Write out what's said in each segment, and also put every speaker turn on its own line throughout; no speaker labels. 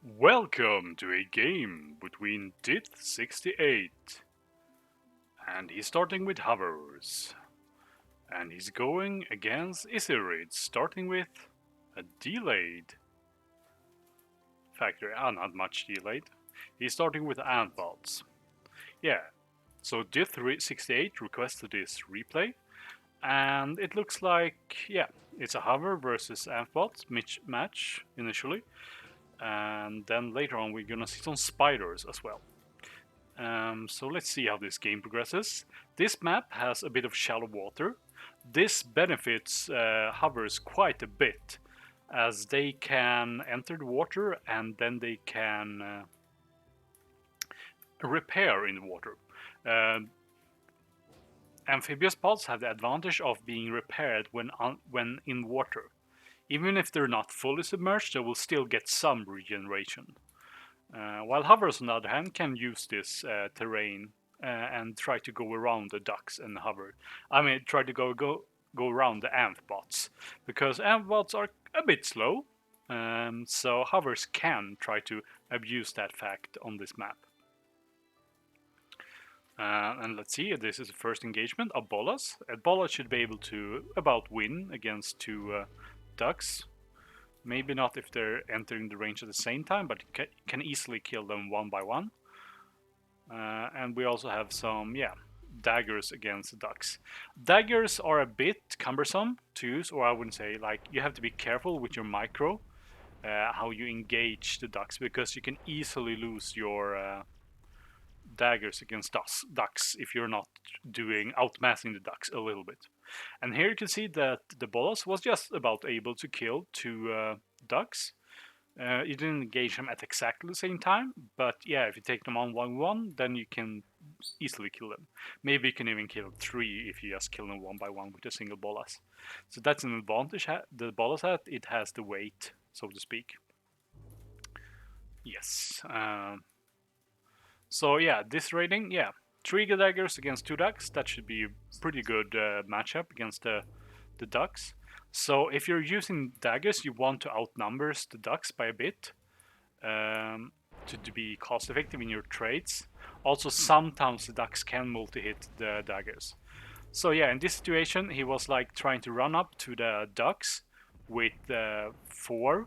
Welcome to a game between dyth68, and he's starting with hovers, and he's going against izirayd, starting with a delayed factory. Not much delayed. He's starting with antbots. Yeah, so dyth68 requested this replay, and it looks like, yeah, it's a hover versus antbots match initially, and then later on we're gonna see some spiders as well. So let's see how this game progresses. This map has a bit of shallow water. This benefits hovers quite a bit, as they can enter the water and then they can repair in the water. Uh, Amphibious pods have the advantage of being repaired when in water. Even if they're not fully submerged, they will still get some regeneration. While hovers, on the other hand, can use this terrain and try to go around the ducks and hover. I mean, try to go around the amphbots, because amphbots are a bit slow. So hovers can try to abuse that fact on this map. And let's see, this is the first engagement of Bolas. Bolas should be able to about win against two ducks. Maybe not if they're entering the range at the same time, but can easily kill them one by one. And we also have some, daggers against the ducks. Daggers are a bit cumbersome to use, or I wouldn't say, like, you have to be careful with your micro, how you engage the ducks, because you can easily lose your daggers against ducks if you're not doing outmassing the ducks a little bit. And here you can see that the Bolas was just about able to kill two ducks. You didn't engage them at exactly the same time, but yeah, if you take them on 1-1, then you can easily kill them. Maybe you can even kill 3 if you just kill them one by one with a single Bolas. So that's an advantage the Bolas has. It has the weight, so to speak. Yes. So yeah, this rating, yeah, 3 daggers against 2 ducks. That should be a pretty good matchup against the ducks. So if you're using daggers, you want to outnumber the ducks by a bit to be cost effective in your trades. Also, sometimes the ducks can multi-hit the daggers. So yeah, in this situation, he was like trying to run up to the ducks with four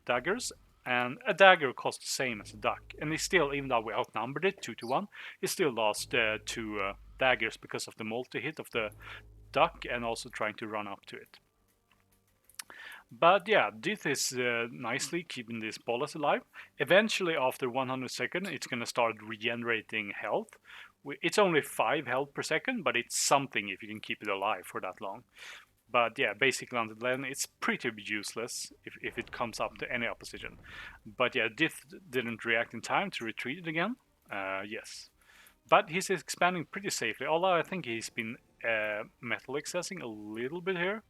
daggers, and a dagger costs the same as a duck. And he still, even though we outnumbered it 2-1, he still lost two daggers because of the multi-hit of the duck and also trying to run up to it. But yeah, this is nicely keeping this Bolas alive. Eventually, after 100 seconds, it's gonna start regenerating health. It's only 5 health per second, but it's something if you can keep it alive for that long. But yeah, basically until then, it's pretty useless if it comes up to any opposition. But yeah, Dith didn't react in time to retreat it again. Yes. But he's expanding pretty safely, although I think he's been metal accessing a little bit here.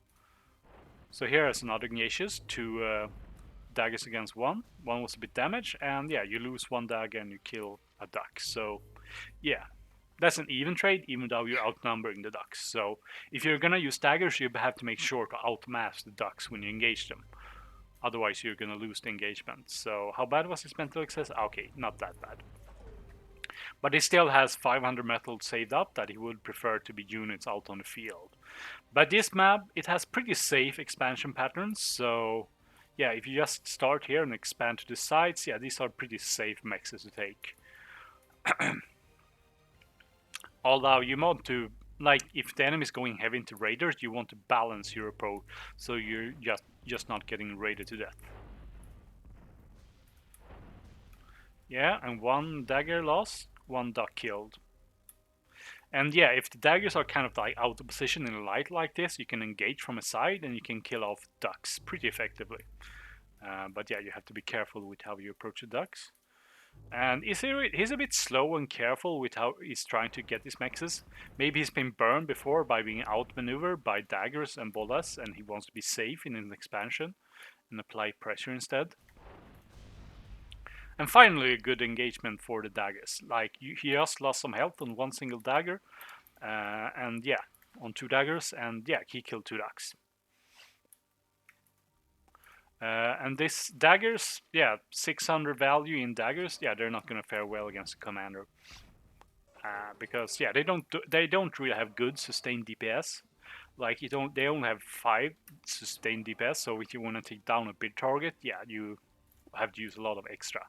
So here is another Ignatius, 2 daggers against 1. 1 was a bit damaged, and yeah, you lose 1 dagger and you kill a duck. So yeah, that's an even trade, even though you're outnumbering the ducks. So if you're gonna use daggers, you have to make sure to outmass the ducks when you engage them. Otherwise, you're gonna lose the engagement. So how bad was his mental access? Okay, not that bad. But he still has 500 metal saved up that he would prefer to be units out on the field. But this map, it has pretty safe expansion patterns, so yeah, if you just start here and expand to the sides, yeah, these are pretty safe mexes to take. Although you want to, like, if the enemy is going heavy into raiders, you want to balance your approach, so you're just not getting raided to death. Yeah, and 1 dagger lost, 1 duck killed. And yeah, if the daggers are kind of like out of position in light like this, you can engage from a side and you can kill off ducks pretty effectively. But yeah, you have to be careful with how you approach the ducks. And he's a bit slow and careful with how he's trying to get his mexes. Maybe he's been burned before by being outmaneuvered by daggers and bolas, and he wants to be safe in his expansion and apply pressure instead. And finally, a good engagement for the daggers. Like, he just lost some health on 1 single dagger, and yeah, on 2 daggers, and yeah, he killed 2 ducks. And this daggers, yeah, 600 value in daggers, yeah, they're not gonna fare well against the commander. Because yeah, they don't really have good sustained DPS. Like they only have 5 sustained DPS. So if you want to take down a big target, yeah, you have to use a lot of extra.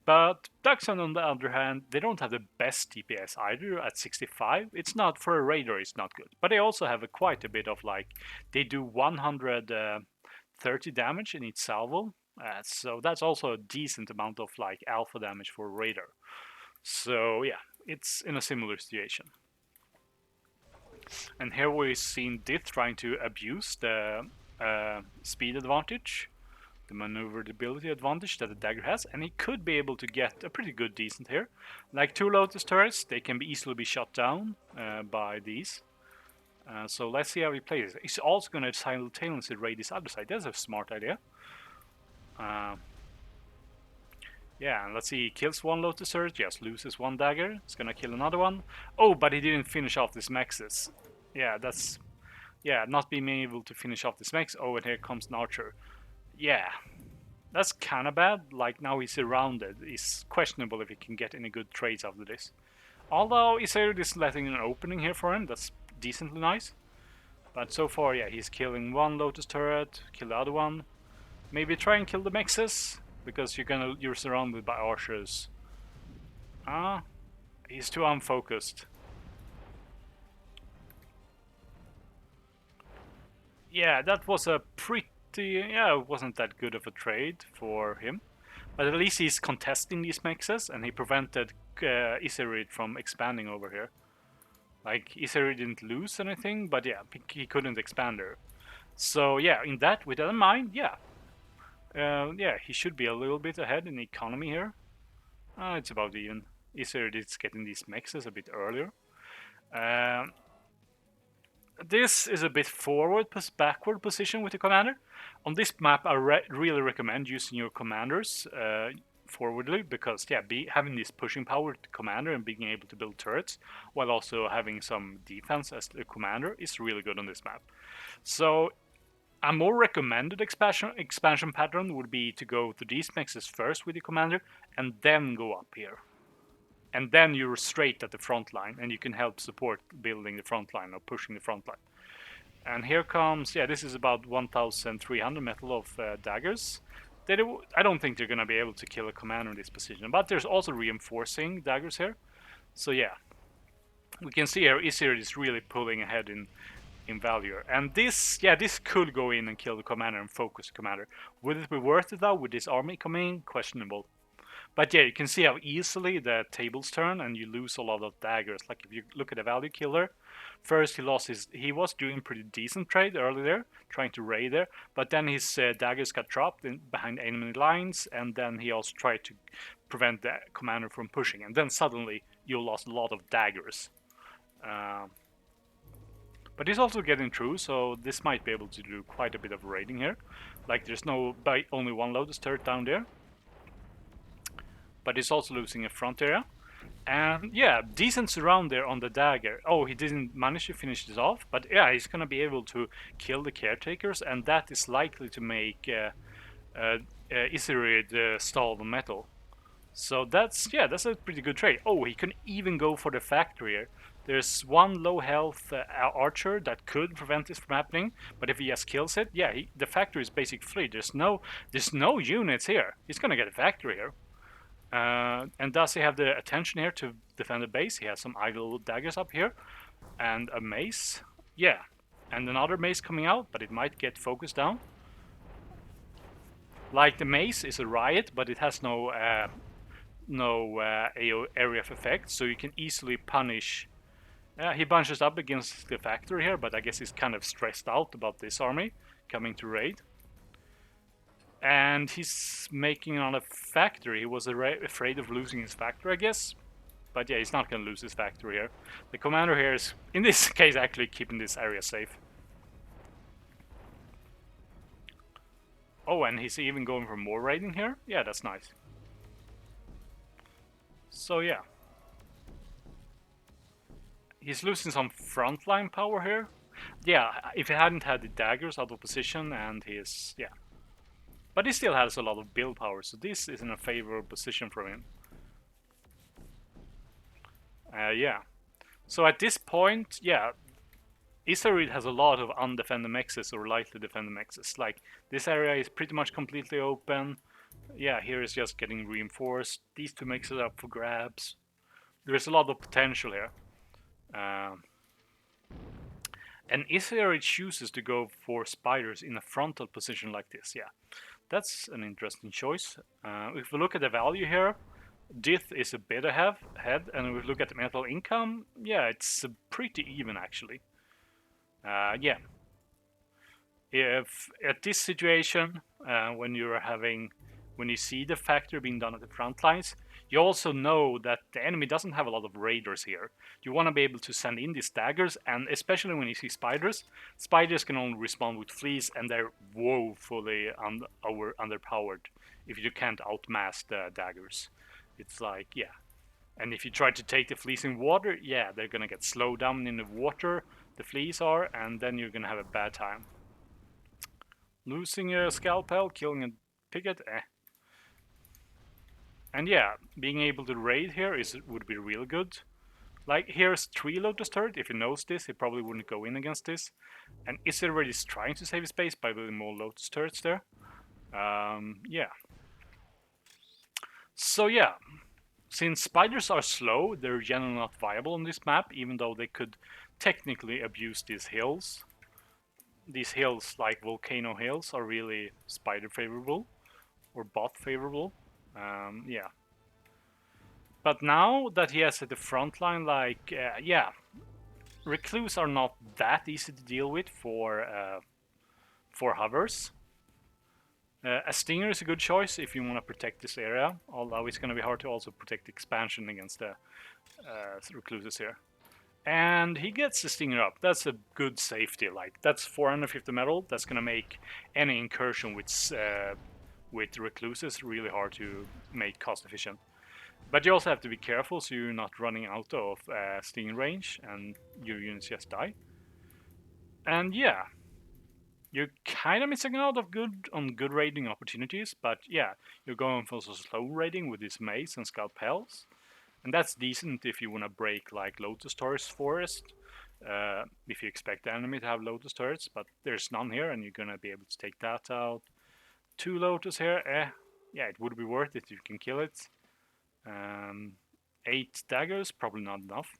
But Dachshund, on the other hand, they don't have the best DPS either at 65. It's not, for a raider, it's not good. But they also have quite a bit of, like, they do 130 damage in each salvo. So that's also a decent amount of like alpha damage for a raider. So yeah, it's in a similar situation. And here we've seen Dyth trying to abuse the speed advantage, the maneuverability advantage that the dagger has, and he could be able to get a pretty good decent here. Like 2 Lotus turrets, they can easily be shot down by these. So let's see how he plays. He's also going to simultaneously raid this other side. That's a smart idea. Yeah, and let's see, he kills 1 Lotus turret, just loses 1 dagger. He's gonna kill another one. Oh, but he didn't finish off this Maxis. Yeah, that's... Yeah, not being able to finish off this Max. Oh, and here comes an archer. Yeah, that's kind of bad. Like, now he's surrounded. It's questionable if he can get any good trades after this. Although izirayd is letting an opening here for him. That's decently nice. But so far, yeah, he's killing 1 Lotus turret, kill the other one. Maybe try and kill the Mexes, because you're surrounded by archers. He's too unfocused. Yeah, that was a pretty... Yeah, it wasn't that good of a trade for him. But at least he's contesting these Mexes, and he prevented izirayd from expanding over here. Like, izirayd didn't lose anything, but yeah, he couldn't expand her. So yeah, with that in mind, yeah. Yeah, he should be a little bit ahead in economy here. It's about even. izirayd is getting these Mexes a bit earlier. This is a bit backward position with the commander. On this map, I really recommend using your commanders forwardly, because yeah, having this pushing power with the commander and being able to build turrets while also having some defense as the commander is really good on this map. So a more recommended expansion pattern would be to go to these mexes first with the commander and then go up here. And then you're straight at the front line, and you can help support building the front line or pushing the front line. And here comes, yeah, this is about 1,300 metal of daggers. I don't think they're going to be able to kill a commander in this position, but there's also reinforcing daggers here. So yeah, we can see here izirayd is really pulling ahead in value. And this could go in and kill the commander and focus the commander. Would it be worth it though with this army coming in? Questionable. But yeah, you can see how easily the tables turn and you lose a lot of daggers. Like if you look at the value killer, first he was doing pretty decent trade earlier there, trying to raid there, but then his daggers got dropped behind enemy lines, and then he also tried to prevent the commander from pushing, and then suddenly you lost a lot of daggers. But he's also getting through, so this might be able to do quite a bit of raiding here. Like there's only 1 Lotus turret down there. But he's also losing a front area. And yeah, decent surround there on the dagger. Oh, he didn't manage to finish this off, but yeah, he's gonna be able to kill the caretakers, and that is likely to make izirayd stall the metal. So that's a pretty good trade. Oh, he can even go for the factory here. There's 1 low health archer that could prevent this from happening, but if he just kills it, yeah, the factory is basically free. There's no units here. He's gonna get a factory here. And does he have the attention here to defend the base? He has some idle daggers up here and a mace. Yeah, and another mace coming out, but it might get focused down. Like the mace is a riot, but it has no area of effect, so you can easily punish. He bunches up against the factory here, but I guess he's kind of stressed out about this army coming to raid. And he's making on a factory. He was afraid of losing his factory, I guess. But yeah, he's not going to lose his factory here. The commander here is, in this case, actually keeping this area safe. Oh, and he's even going for more raiding here? Yeah, that's nice. So yeah. He's losing some frontline power here. Yeah, if he hadn't had the daggers out of position and his, yeah. But he still has a lot of build power, so this is in a favorable position for him. Yeah. So at this point, yeah, izirayd has a lot of undefended mexes or lightly defended mexes. Like, this area is pretty much completely open. Yeah, here is just getting reinforced. These two mexes are up for grabs. There's a lot of potential here. And izirayd chooses to go for spiders in a frontal position like this. Yeah, that's an interesting choice. If we look at the value here, Dyth is a bit ahead, and if we look at the metal income, yeah, it's pretty even actually. Yeah, if at this situation, when you see the factor being done at the front lines, you also know that the enemy doesn't have a lot of raiders here. You want to be able to send in these daggers, and especially when you see spiders, spiders can only respond with fleas, and they're woefully underpowered if you can't outmass the daggers. It's like, yeah. And if you try to take the fleas in water, yeah, they're gonna get slowed down in the water, the fleas are, and then you're gonna have a bad time. Losing a scalpel, killing a picket, eh. And yeah, being able to raid here would be real good. Like, here's 3 Lotus turret. If he knows this, he probably wouldn't go in against this. And izirayd is trying to save his space by building more Lotus turrets there. Yeah. So yeah, since spiders are slow, they're generally not viable on this map, even though they could technically abuse these hills. These hills, like volcano hills, are really spider favorable or bot favorable. Yeah. But now that he has at the front line, like, yeah, recluse are not that easy to deal with for hovers. A stinger is a good choice if you want to protect this area, although it's going to be hard to also protect expansion against the recluses here. And he gets the stinger up. That's a good safety. Like, that's 450 metal. That's going to make any incursion with recluses really hard to make cost efficient. But you also have to be careful so you're not running out of sting range and your units just die. And yeah, you're kind of missing out on good raiding opportunities, but yeah, you're going for slow raiding with this mace and scalpels. And that's decent if you want to break like Lotus Turrets Forest. If you expect the enemy to have Lotus Turrets, but there's none here and you're gonna be able to take that out. 2 Lotus here, yeah, it would be worth it if you can kill it. 8 daggers, probably not enough.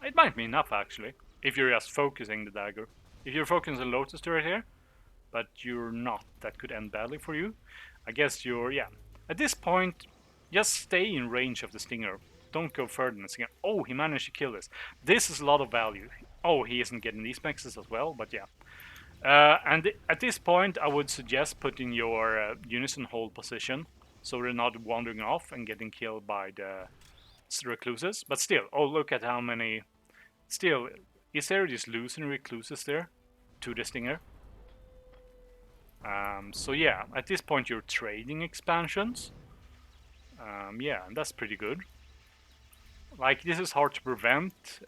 It might be enough actually, if you're just focusing the dagger. If you're focusing the Lotus turret here, but you're not, that could end badly for you. I guess you're, yeah. At this point, just stay in range of the stinger. Don't go further than the stinger. Oh, he managed to kill this. This is a lot of value. Oh, he isn't getting these mexes as well, but yeah. And at this point, I would suggest putting your units in hold position, so they're not wandering off and getting killed by the recluses. But still, oh, look at how many. Still, is there just losing recluses there to the stinger? So yeah, at this point you're trading expansions. Yeah, and that's pretty good. Like, this is hard to prevent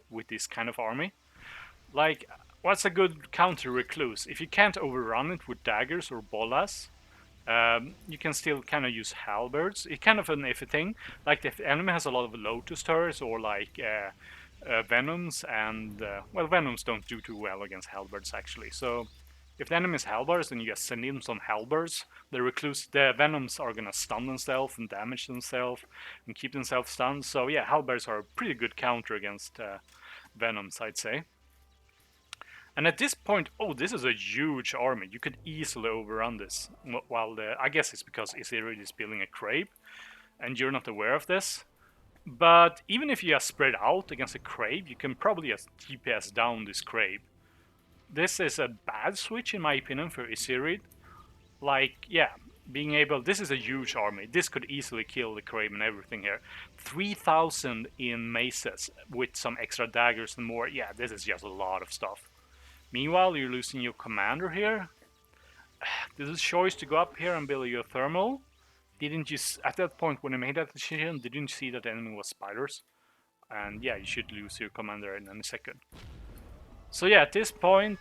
with this kind of army. Like, what's a good counter recluse? If you can't overrun it with daggers or bolas, you can still kind of use halberds. It's kind of an iffy thing. Like, if the enemy has a lot of Lotus turrets or like venoms, and well, venoms don't do too well against halberds actually. So if the enemy is halberds, then you just send in some halberds. The venoms are gonna stun themselves and damage themselves and keep themselves stunned. So yeah, halberds are a pretty good counter against venoms, I'd say. And at this point, oh, this is a huge army. You could easily overrun this. While I guess it's because izirayd is building a crab, and you're not aware of this. But even if you are spread out against a crab, you can probably just TPS down this crab. This is a bad switch in my opinion for izirayd. Like, yeah, being able, this is a huge army. This could easily kill the crab and everything here. 3,000 in maces with some extra daggers and more. Yeah, this is just a lot of stuff. Meanwhile, you're losing your commander here. This is choice to go up here and build your thermal. Didn't you, at that point when you made that decision, didn't you see that the enemy was spiders? and yeah, you should lose your commander in any second. So yeah, at this point,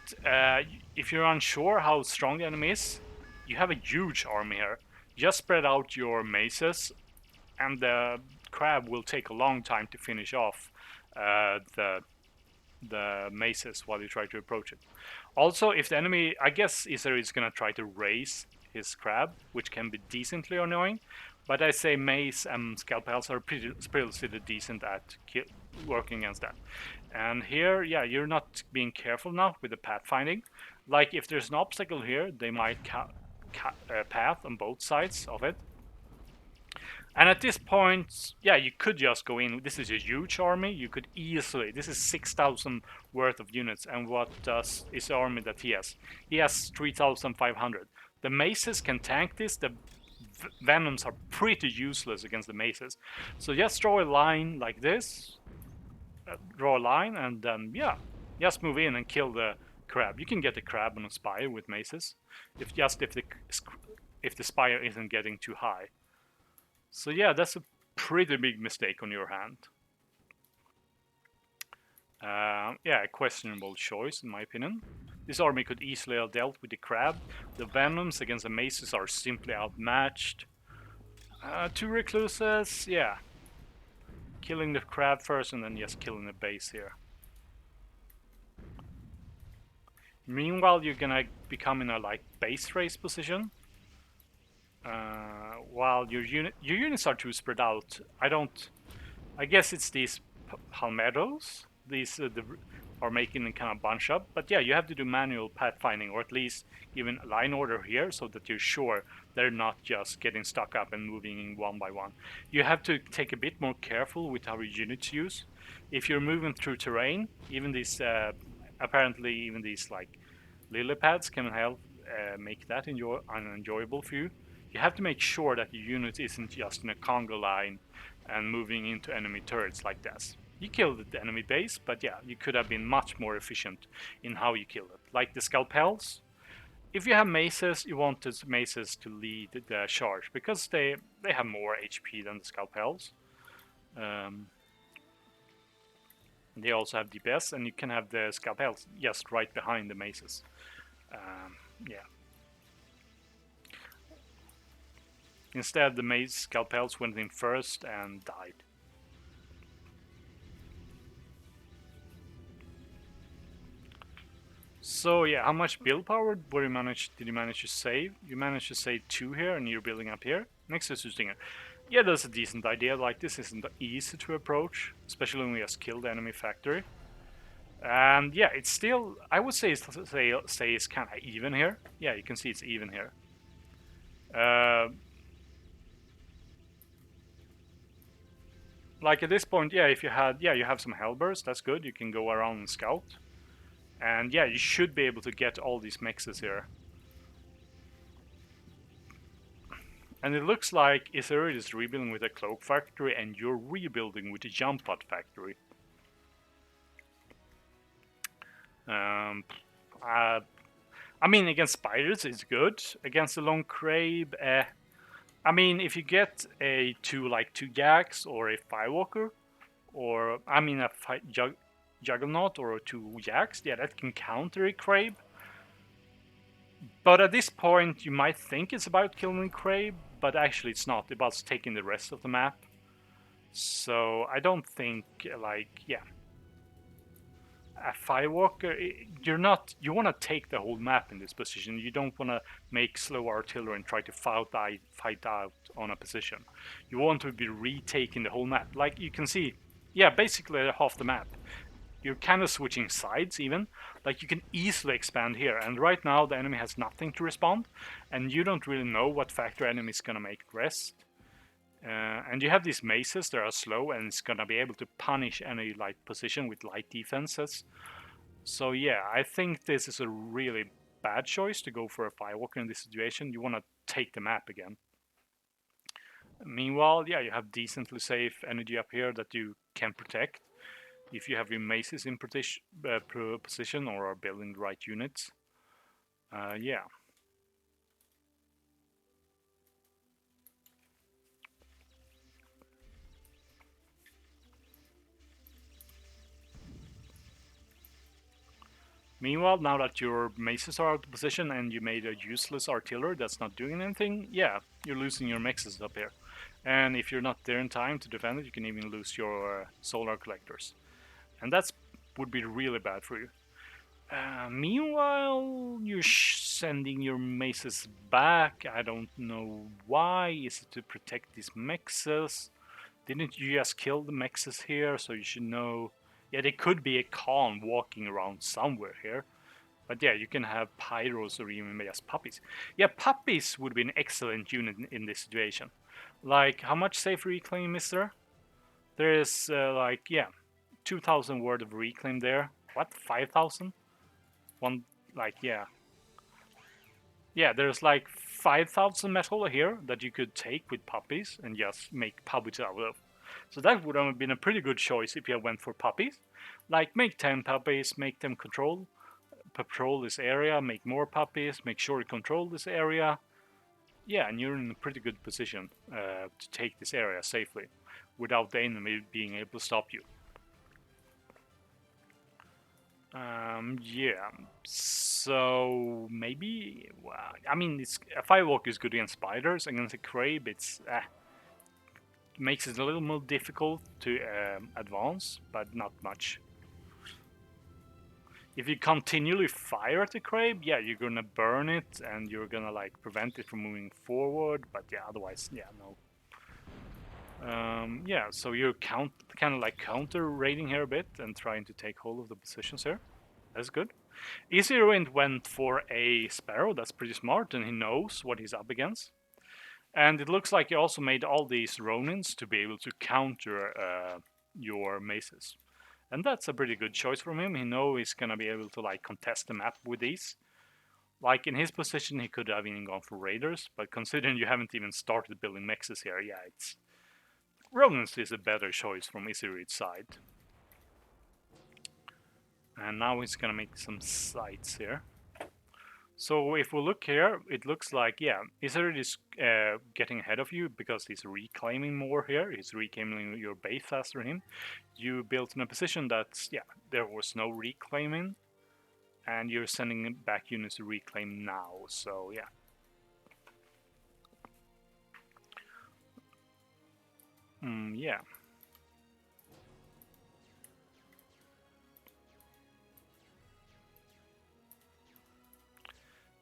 if you're unsure how strong the enemy is, you have a huge army here. Just spread out your maces, and the crab will take a long time to finish off the maces while you try to approach it. Also, if the enemy, I guess izirayd is gonna try to raise his crab, which can be decently annoying, but I say mace and scalpels are pretty decent at working against that. And here, yeah, you're not being careful enough with the pathfinding. Like if there's an obstacle here, they might path on both sides of it. And at this point, yeah, you could just go in. This is a huge army. You could easily. This is 6,000 worth of units. And what does is the army that he has? He has 3,500. The maces can tank this. The venoms are pretty useless against the maces. So just draw a line like this. Draw a line, and then yeah, just move in and kill the crab. You can get the crab on a spire with maces, if the spire isn't getting too high. So yeah, that's a pretty big mistake on your hand. Yeah, a questionable choice in my opinion. This army could easily have dealt with the crab. The venoms against the maces are simply outmatched. 2 recluses, yeah. Killing the crab first and then just killing the base here. Meanwhile, you're gonna become in a like base race position. While your units are too spread out. I guess it's these palmettos. These are making them kind of bunch up. But yeah, you have to do manual pathfinding, or at least even line order here, so that you're sure they're not just getting stuck up and moving in one by one. You have to take a bit more careful with how your units use. If you're moving through terrain, even these apparently even these like lily pads can help make that unenjoyable for you. You have to make sure that your unit isn't just in a conga line and moving into enemy turrets like this. You killed the enemy base, but yeah, you could have been much more efficient in how you killed it. Like the scalpels, if you have maces, you want the maces to lead the charge because they have more HP than the scalpels. They also have DPS, and you can have the scalpels just right behind the maces. Yeah. Instead, the mace scalpels went in first and died. So yeah, how much build power did you manage to save? You managed to save 2 here, and you're building up here next to Stinger. Yeah, that's a decent idea. Like this isn't easy to approach, especially when we just killed the enemy factory. And yeah, it's still, I would say it's kind of even here. Yeah, you can see it's even here. Like at this point, yeah, if you had, yeah, you have some Hellbursts, that's good. You can go around and scout. And yeah, you should be able to get all these mixes here. And it looks like izirayd is rebuilding with a cloak factory, and you're rebuilding with a jump pot factory. I mean, against spiders, it's good. Against the long crab, I mean, if you get a two Yaks or a Firewalker, or I mean a Juggernaut or 2 Yaks, yeah, that can counter a crab. But at this point, you might think it's about killing crab, but actually it's not. It's about taking the rest of the map. So I don't think, like, yeah, a Firewalker, you want to take the whole map in this position. You don't want to make slow artillery and try to fight out on a position. You want to be retaking the whole map. Like you can see, yeah, basically half the map. You're kind of switching sides even. Like you can easily expand here, and right now the enemy has nothing to respond, and you don't really know what factor enemy is gonna make rest. And you have these maces that are slow, and it's gonna be able to punish any light position with light defenses. So yeah, I think this is a really bad choice to go for a Firewalker in this situation. You want to take the map again. Meanwhile, yeah, you have decently safe energy up here that you can protect if you have your maces in position or are building the right units. Yeah. Meanwhile, now that your maces are out of position and you made a useless artillery that's not doing anything, yeah, you're losing your mexes up here. And if you're not there in time to defend it, you can even lose your solar collectors. And that's would be really bad for you. Meanwhile, you're sending your maces back. I don't know why. Is it to protect these mexes? Didn't you just kill the mexes here? So you should know. Yeah, there could be a Khan walking around somewhere here. But yeah, you can have pyros or even just puppies. Yeah, puppies would be an excellent unit in this situation. Like, how much safe reclaim is there? There is, like, yeah, 2,000 word of reclaim there. What, 5,000? One, like, yeah. Yeah, there's like 5,000 metal here that you could take with puppies and just make puppies out of. So that would have been a pretty good choice if you went for puppies. Like, make 10 puppies, make them patrol this area, make more puppies, make sure you control this area. Yeah, and you're in a pretty good position to take this area safely without the enemy being able to stop you. Yeah, so maybe, well, I mean, a firewalker is good against spiders. Against a crab, it's makes it a little more difficult to advance, but not much. If you continually fire at the crab, yeah, you're gonna burn it and you're gonna like prevent it from moving forward. But yeah, otherwise, yeah, no. Yeah, so you're kind of like counter raiding here a bit and trying to take hold of the positions here. That's good. izirayd went for a sparrow. That's pretty smart, and he knows what he's up against. And it looks like he also made all these Ronins to be able to counter your maces. And that's a pretty good choice from him. He knows he's gonna be able to like contest the map with these. Like in his position, he could have even gone for raiders, but considering you haven't even started building mexes here, yeah, it's Ronins is a better choice from izirayd's side. And now he's gonna make some sites here. So if we look here, it looks like, yeah, izirayd is getting ahead of you because he's reclaiming more here. He's reclaiming your base faster than him. You built in a position that, yeah, there was no reclaiming, and you're sending back units to reclaim now, so yeah. Yeah.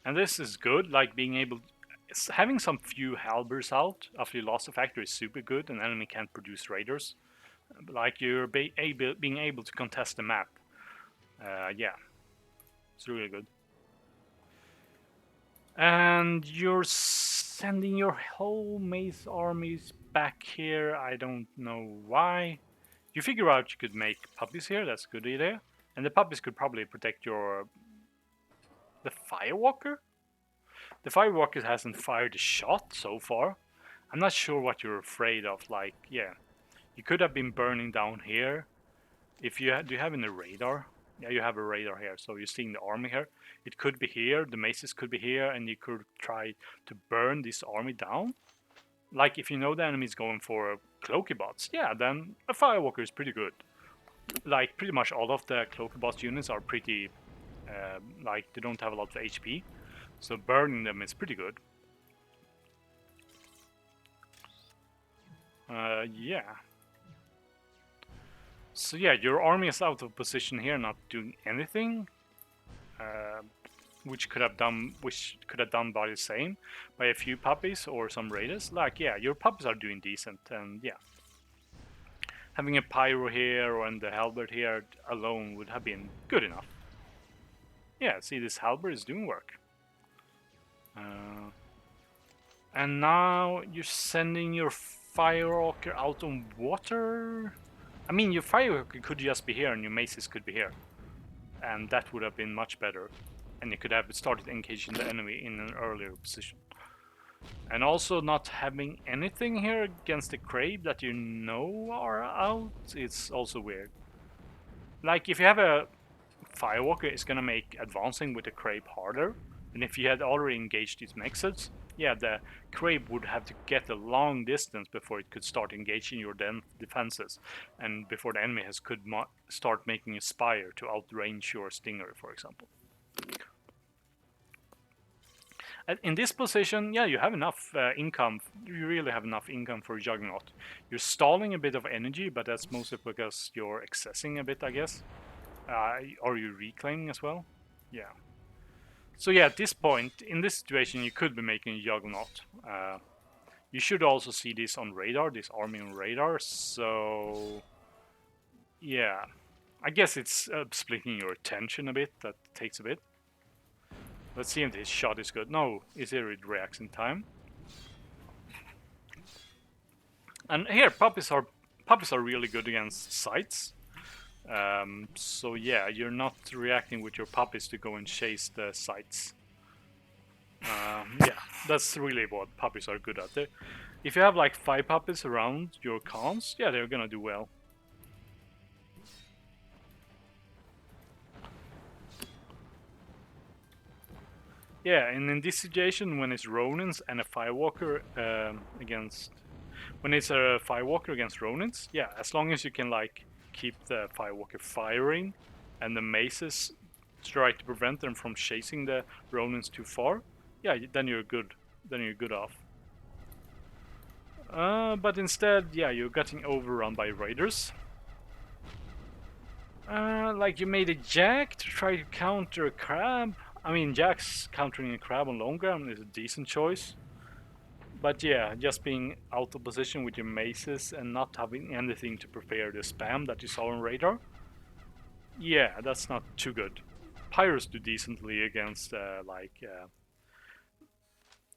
And this is good, like being able having some few halberds out after you lost the factory is super good. An enemy can't produce raiders. Like you're being able to contest the map. Yeah, it's really good. And you're sending your whole mace armies back here. I don't know why. You figure out you could make puppies here. That's a good idea. And the puppies could probably protect the firewalker. The firewalker hasn't fired a shot so far. I'm not sure what you're afraid of. Like, yeah, you could have been burning down here. If you do you have any radar? Yeah, you have a radar here, so you're seeing the army here. It could be here, the maces could be here, and you could try to burn this army down. Like, if you know the enemy's going for cloaky bots, yeah, then a firewalker is pretty good. Like, pretty much all of the cloaky bot units are pretty, like, they don't have a lot of HP, so burning them is pretty good. Yeah. So yeah, your army is out of position here, not doing anything, which could have done by the same, by a few puppies or some raiders. Like, yeah, your puppies are doing decent, and yeah, having a pyro here and the halberd here alone would have been good enough. Yeah, see, this halberd is doing work. And now you're sending your firewalker out on water. I mean, your firewalker could just be here and your maces could be here. And that would have been much better. And you could have started engaging the enemy in an earlier position. And also not having anything here against the crab that you know are out, it's also weird. Like, if you have a firewalker, it's gonna make advancing with the crab harder. And if you had already engaged these mexes, yeah, the crab would have to get a long distance before it could start engaging your defenses, and before the enemy could start making a spire to outrange your stinger, for example. In this position, yeah, you have enough income. You really have enough income for Juggernaut. You're stalling a bit of energy, but that's mostly because you're accessing a bit, I guess. Are you reclaiming as well? Yeah. So yeah, at this point, in this situation, you could be making a Juggernaut. You should also see this on radar, this army on radar. So yeah, I guess it's splitting your attention a bit. That takes a bit. Let's see if this shot is good. No, izirayd reacts in time. And here, puppies are really good against sights. So yeah, you're not reacting with your puppies to go and chase the sights. Yeah, that's really what puppies are good at. If you have like 5 puppies around your cons, yeah, they're gonna do well. Yeah, and in this situation, when it's Ronins and a Firewalker against, when it's a Firewalker against Ronins, yeah, as long as you can like keep the Firewalker firing, and the maces try to prevent them from chasing the Ronins too far, yeah, then you're good. Then you're good off. But instead, yeah, you're getting overrun by raiders. Like you made a jack to try to counter a crab. I mean, jack's countering a crab on long ground is a decent choice. But yeah, just being out of position with your maces and not having anything to prepare the spam that you saw on radar. Yeah, that's not too good. Pyros do decently against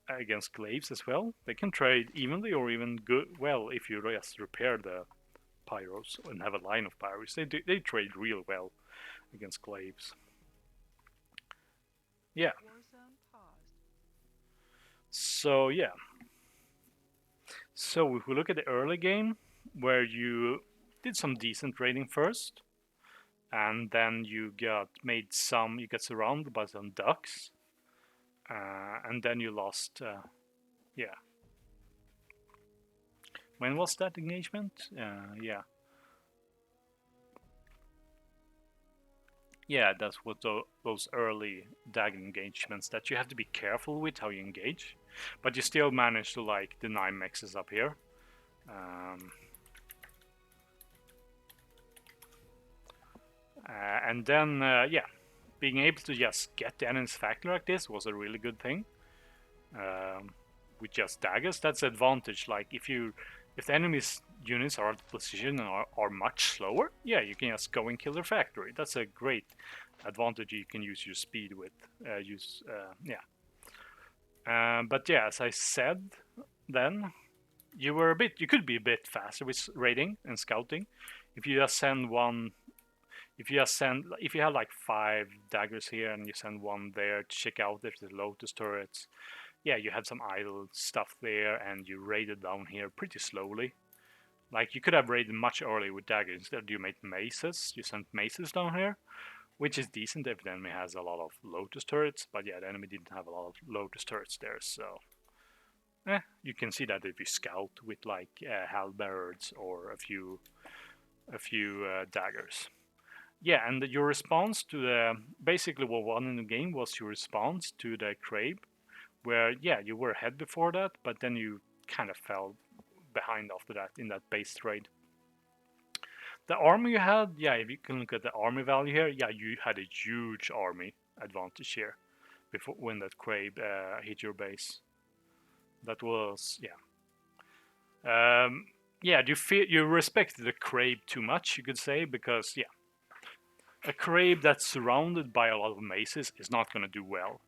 against glaives as well. They can trade evenly or even good well if you just repair the pyros and have a line of pyros. They trade real well against glaives. Yeah. So yeah. So if we look at the early game, where you did some decent raiding first, and then you got surrounded by some ducks, and then you lost. Yeah. When was that engagement? Yeah. Yeah, that's what those early dagger engagements that you have to be careful with how you engage, but you still manage to like deny mexes up here. And then yeah, being able to just get the enemy's factory like this was a really good thing. With just daggers, that's an advantage. Like if the enemy's units are out of position and are much slower, yeah, you can just go and kill their factory. That's a great advantage you can use your speed with. Yeah. But yeah, as I said, then you could be a bit faster with raiding and scouting. If you just send one, if you have like 5 daggers here and you send one there to check out if the lotus turrets, yeah, you had some idle stuff there and you raided down here pretty slowly. Like you could have raided much earlier with daggers. Instead you made maces. You sent maces down here, which is decent if the enemy has a lot of lotus turrets. But yeah, the enemy didn't have a lot of lotus turrets there, so you can see that if you scout with like halberds or a few daggers. Yeah, and your response to the basically what won in the game was your response to the crab, where yeah you were ahead before that, but then you kind of fell behind after that in that base trade. The army you had, yeah, if you can look at the army value here, yeah, you had a huge army advantage here before when that crab hit your base. That was yeah. Yeah, you respected the crab too much, you could say, because yeah, a crab that's surrounded by a lot of maces is not going to do well.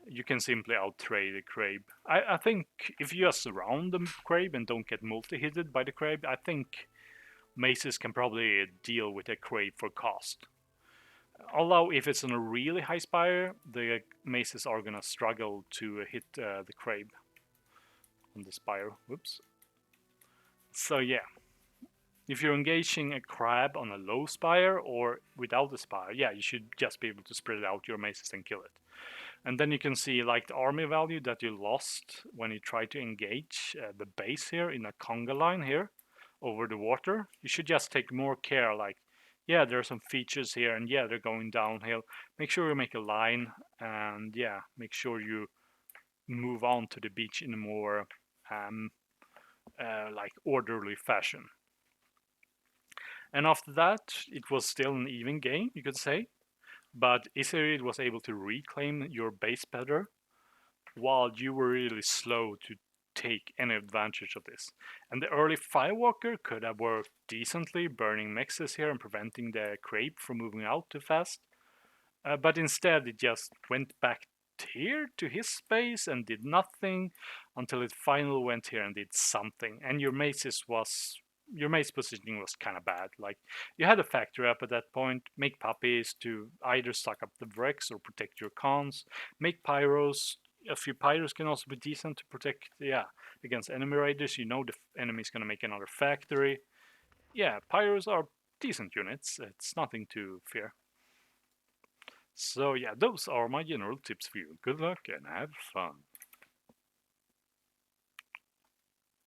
You can simply outtrade a crab. I think if you just surround the crab and don't get multi-hitted by the crab, I think maces can probably deal with a crab for cost. Although if it's on a really high spire, the maces are gonna struggle to hit the crab on the spire. Whoops. So yeah, If you're engaging a crab on a low spire or without a spire, yeah, you should just be able to spread out your maces and kill it. And then you can see like the army value that you lost when you try to engage the base here in a conga line here over the water. You should just take more care, like, yeah, there are some features here, and yeah, they're going downhill. Make sure you make a line, and yeah, make sure you move on to the beach in a more like orderly fashion. And after that, it was still an even game, you could say. But izirayd was able to reclaim your base better, while you were really slow to take any advantage of this. And the early Firewalker could have worked decently, burning mexes here and preventing the crepe from moving out too fast. But instead, it just went back here to his space and did nothing until it finally went here and did something. And your mace positioning was kind of bad. Like, you had a factory up at that point, make puppies to either suck up the Vrex or protect your cons, make pyros. A few pyros can also be decent to protect, yeah, against enemy raiders. You know the enemy's gonna make another factory. Yeah, pyros are decent units. It's nothing to fear. So yeah, those are my general tips for you. Good luck and have fun.